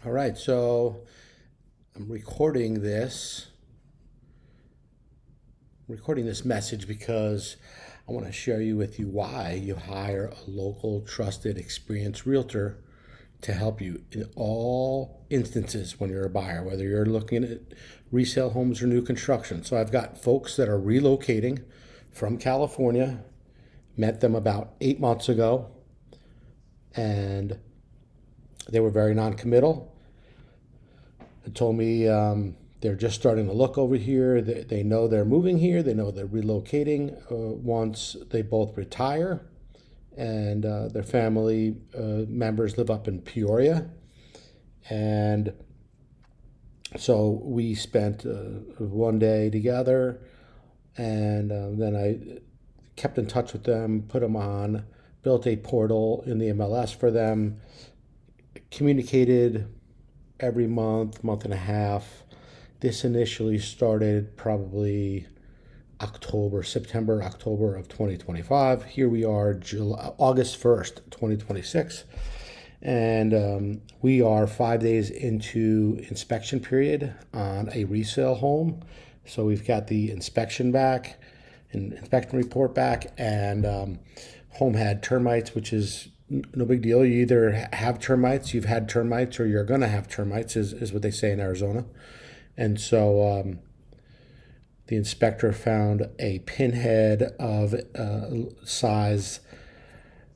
All right, so I'm recording this message because I want to share with you why you hire a local, trusted, experienced realtor to help you in all instances when you're a buyer, whether you're looking at resale homes or new construction. So I've got folks that are relocating from California, met them about 8 months ago, and they were very non-committal. They told me they're just starting to look over here. They know they're moving here. They know they're relocating once they both retire. And their family members live up in Peoria. And so we spent one day together. And then I kept in touch with them, put them on, built a portal in the MLS for them, communicated every month and a half. This initially started probably September, October of 2025. Here we are, August 1st, 2026. And we are 5 days into inspection period on a resale home. So we've got the inspection report back, and home had termites, which is no big deal. You either have termites, you've had termites, or you're going to have termites, is what they say in Arizona. And so the inspector found a pinhead of size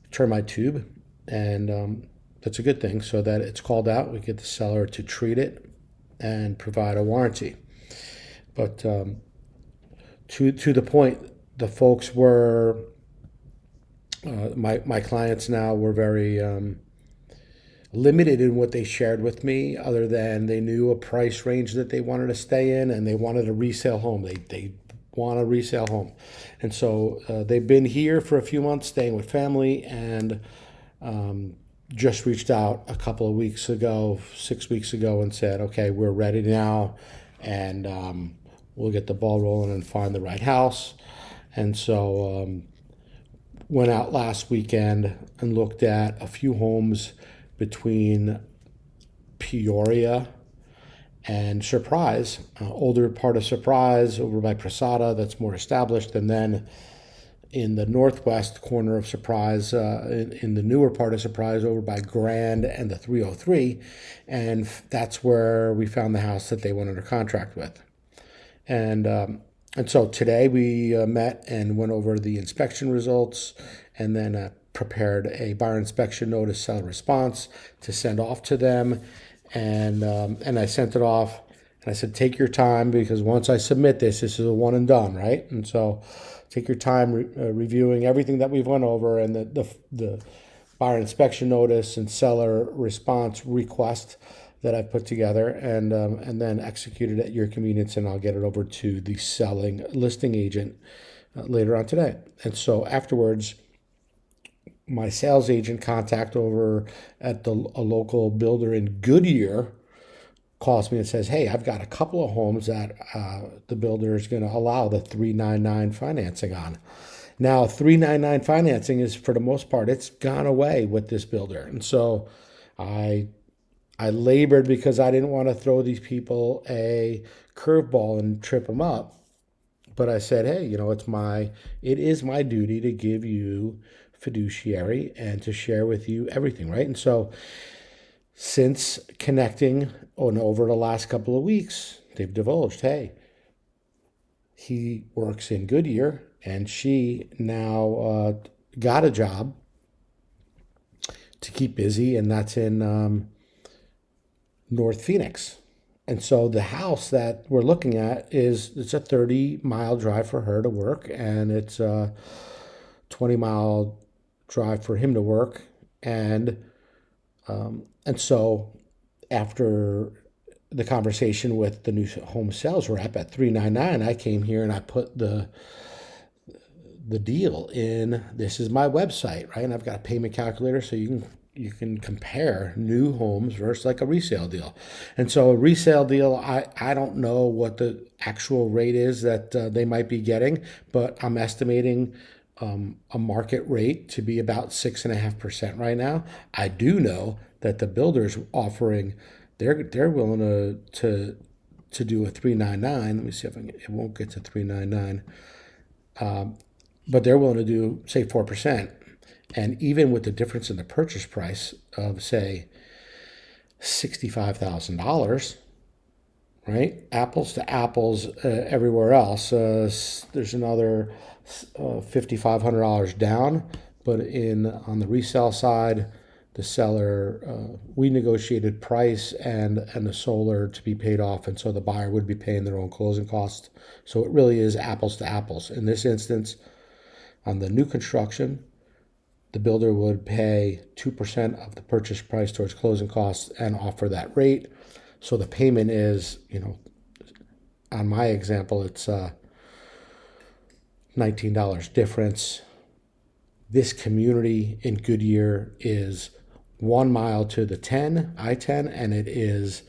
termite tube, and that's a good thing. So that it's called out, we get the seller to treat it and provide a warranty. But to the point, the folks were my clients now were very limited in what they shared with me, other than they knew a price range that they wanted to stay in, and they wanted a resale home. They want a resale home. And so they've been here for a few months staying with family, and just reached out a couple of weeks ago, 6 weeks ago, and said, okay, we're ready now, and we'll get the ball rolling and find the right house. And so went out last weekend and looked at a few homes between Peoria and Surprise, older part of Surprise over by Prasada that's more established, and then in the northwest corner of Surprise, in the newer part of Surprise over by Grand and the 303, and that's where we found the house that they went under contract with. And so today we met and went over the inspection results, and then prepared a buyer inspection notice, seller response to send off to them. And I sent it off, and I said, take your time, because once I submit this is a one and done, right? And so take your time reviewing everything that we've went over, and the buyer inspection notice and seller response request that I've put together, and then execute it at your convenience, and I'll get it over to the selling listing agent later on today. And so afterwards, my sales agent contact over at a local builder in Goodyear calls me and says, hey, I've got a couple of homes that the builder is going to allow the 399 financing on. Now, 399 financing is, for the most part, it's gone away with this builder. And so I labored, because I didn't want to throw these people a curveball and trip them up. But I said, hey, it is my duty to give you fiduciary and to share with you everything, right? And so since connecting on over the last couple of weeks, they've divulged, hey, he works in Goodyear, and she now got a job to keep busy, and that's in North Phoenix. And so the house that we're looking at it's a 30-mile drive for her to work, and it's a 20-mile drive for him to work. And so after the conversation with the new home sales rep at 399, I came here and I put the deal in. This is my website, right? And I've got a payment calculator, so you can compare new homes versus like a resale deal. And so a resale deal, I don't know what the actual rate is that they might be getting, but I'm estimating a market rate to be about 6.5% right now. I do know that the builder's offering they're willing to do a 399. Let me see if I can, it won't get to 399, but they're willing to do say 4%. And even with the difference in the purchase price of say $65,000, right? Apples to apples everywhere else. There's another $5,500 down, but in on the resale side, the seller we negotiated price and the solar to be paid off, and so the buyer would be paying their own closing costs. So it really is apples to apples. In this instance, on the new construction, the builder would pay 2% of the purchase price towards closing costs and offer that rate. So the payment is, on my example, it's $19 difference. This community in Goodyear is 1 mile to the I-10, and it is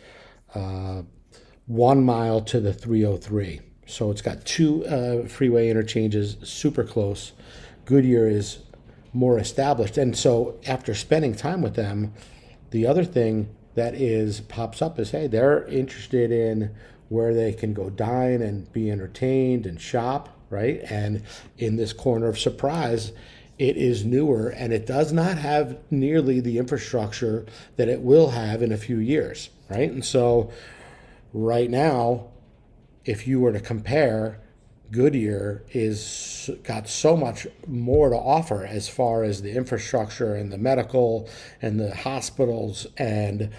1 mile to the 303. So it's got two freeway interchanges, super close. Goodyear is more established. And so after spending time with them, the other thing that is pops up is, hey, they're interested in where they can go dine and be entertained and shop, right? And in this corner of Surprise, it is newer and it does not have nearly the infrastructure that it will have in a few years, right? And so right now, if you were to compare, Goodyear is got so much more to offer as far as the infrastructure and the medical and the hospitals and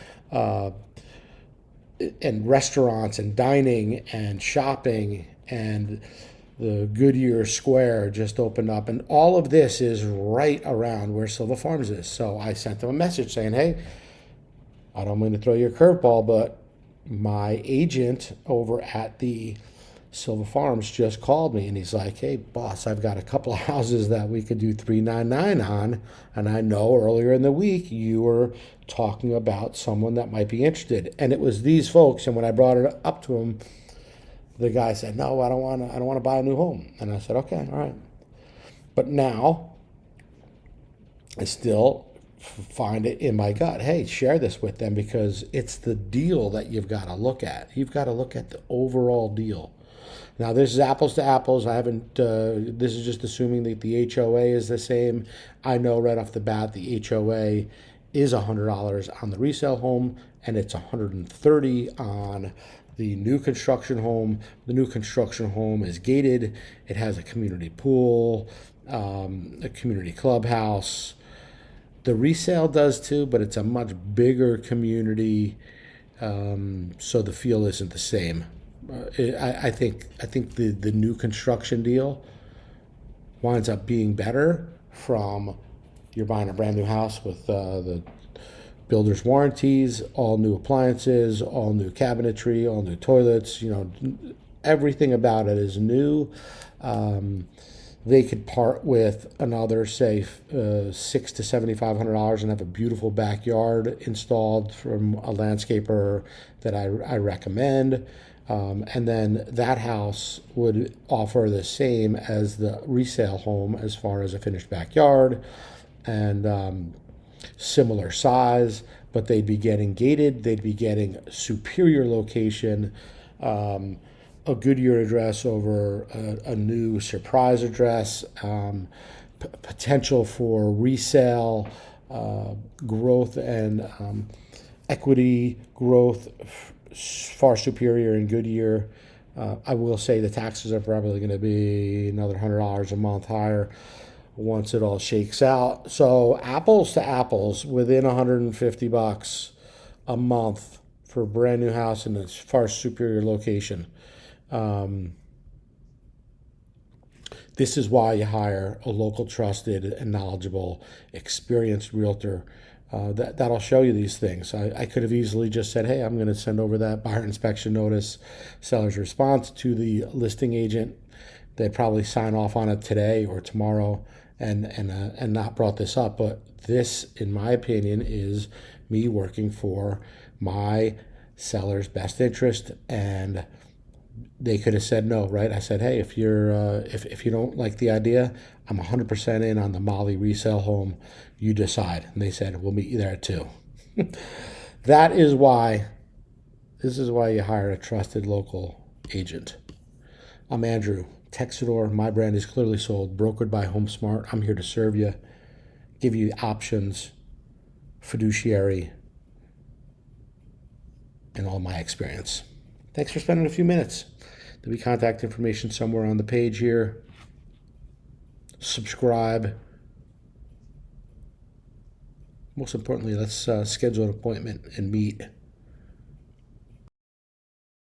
restaurants and dining and shopping, and the Goodyear Square just opened up, and all of this is right around where Silva Farms is. So I sent them a message saying, hey, I don't mean to throw you a curveball, but my agent over at the Silva Farms just called me, and he's like, hey, boss, I've got a couple of houses that we could do 399 on, and I know earlier in the week you were talking about someone that might be interested. And it was these folks, and when I brought it up to him, the guy said, no, I don't want to buy a new home. And I said, okay, all right. But now I still find it in my gut, hey, share this with them, because it's the deal that you've got to look at. You've got to look at the overall deal. Now, this is apples to apples. I haven't, this is just assuming that the HOA is the same. I know right off the bat the HOA is $100 on the resale home, and it's $130 on the new construction home. The new construction home is gated. It has a community pool, a community clubhouse. The resale does too, but it's a much bigger community, so the feel isn't the same. I think the new construction deal winds up being better from you're buying a brand new house with the builder's warranties, all new appliances, all new cabinetry, all new toilets. Everything about it is new. They could part with another, say, $600 to $7,500 and have a beautiful backyard installed from a landscaper that I recommend. And then that house would offer the same as the resale home as far as a finished backyard and similar size, but they'd be getting gated, they'd be getting superior location, a Goodyear address over a new Surprise address, potential for resale growth and equity growth far superior in Goodyear. I will say the taxes are probably going to be another $100 a month higher once it all shakes out. So apples to apples, within $150 a month for a brand new house in a far superior location. This is why you hire a local, trusted, and knowledgeable, experienced realtor that'll show you these things. I could have easily just said, hey, I'm going to send over that buyer inspection notice, seller's response to the listing agent. They'd probably sign off on it today or tomorrow and not brought this up. But this, in my opinion, is me working for my seller's best interest, and they could have said no, right? I said, hey, if you don't like the idea, I'm 100% in on the Molly resale home. You decide. And they said, we'll meet you there too. That is why This is why you hire a trusted local agent. I'm Andrew. Texidor, my brand is clearly sold, brokered by HomeSmart. I'm here to serve you, give you options, fiduciary, and all my experience. Thanks for spending a few minutes. There'll be contact information somewhere on the page here. Subscribe. Most importantly, let's schedule an appointment and meet.